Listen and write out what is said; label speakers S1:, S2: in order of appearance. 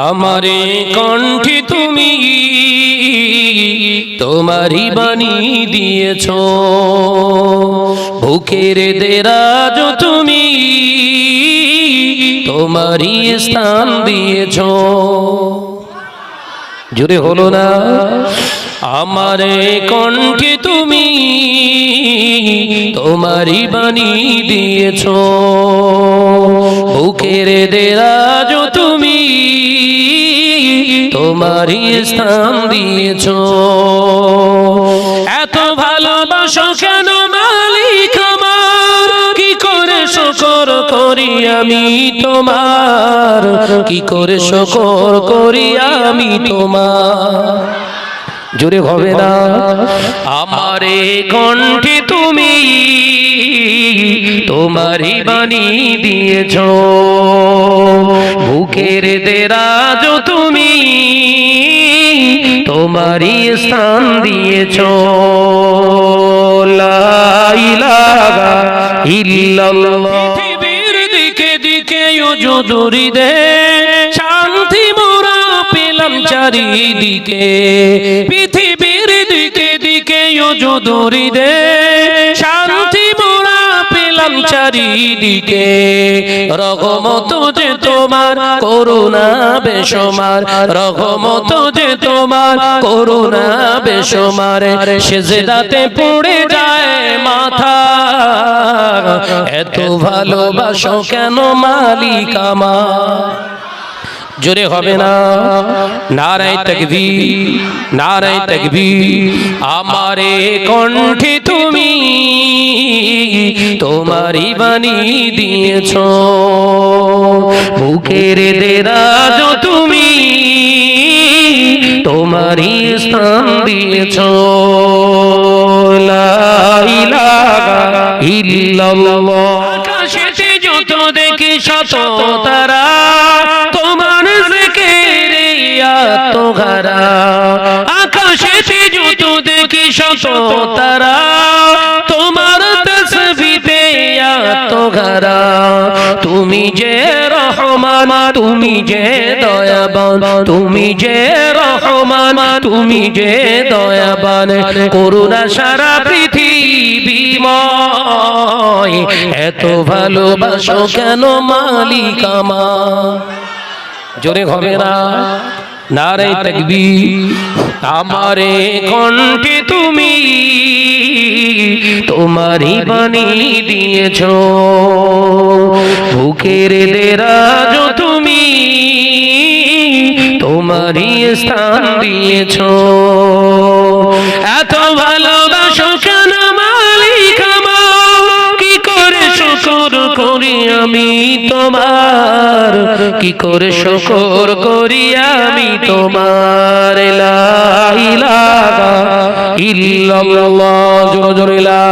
S1: আমারে কণ্ঠে তুমি তোমারই বাণী দিয়েছ, বুকের দেরাজ তুমি তোমারই স্থান দিয়েছ। জোরে হলো না? আমারে কণ্ঠে তুমি তোমারই বাণী দিয়েছ, বুকের দেরাজ তুমি তোমারই স্থান দিয়েছ। এত ভালোবাসো কেন মালিক আমার, কি করে শুকর করি আমি তোমার, কি করে শুকর করি আমি তোমার। জোরে হবে না? আমারে কণ্ঠে তুমি তোমারই বাণী দিয়েছ, বুকের দেরাজ তুমি তোমারই স্থান দিয়েছ। লা ইলাহা ইল্লাল্লাহ। পৃথিবীর দিকে দিকে উজুদুরি দে, শান্তি মোরা পেলাম চারিদিকে। পৃথিবীর দিকে দিকে উজুদুরি দে, শান্তি মোরা পেলাম চারিদিকে। রহমত যে তোমার, করুণা বেশমার, রহমত যে তোমার, করুণা বেশমার। সেজদাতে পড়ে যায় মাথা, এত ভালোবাসো কেন মালিক আমার। জোরে হবে না? নারায়ে তাকবীর, নারায়ে তাকবীর। আমারে কণ্ঠে তুমি তোমারই বাণী দিয়েছ, বুকের দেরাজ তুমি তোমারই স্থান দিয়েছ। লা ইলাহা ইল্লাল্লাহ। আকাশেতে যত দেখি শত তারা, তোমার জিকিরে আত্মহারা। আকাশেতে যত দেখি শত তারা, তোমার তাসবিতে আত্মহারা। তুমি যে রহমান, তুমি যে দয়াবান, তুমি যে রহমান, তুমি যে দয়াবান। করুণা সারা পৃথিবীময়, এত ভালোবাসো কেন মালিক আমার। জোরে হবে না? নারায়ে তাকবীর। আমারে কণ্ঠে তুমি তোমারই বাণী দিয়েছ, বুকের দেরাজ তুমি তোমারই স্থান দিয়েছ। এত ভালোবাসো কেন মালিক আমার, কি করে শুকর করি আমি তোমার, কি করে শুকর করি আমি তোমার। লা ইলাহা ইল্লাল্লাহ। জোরে জোরে লা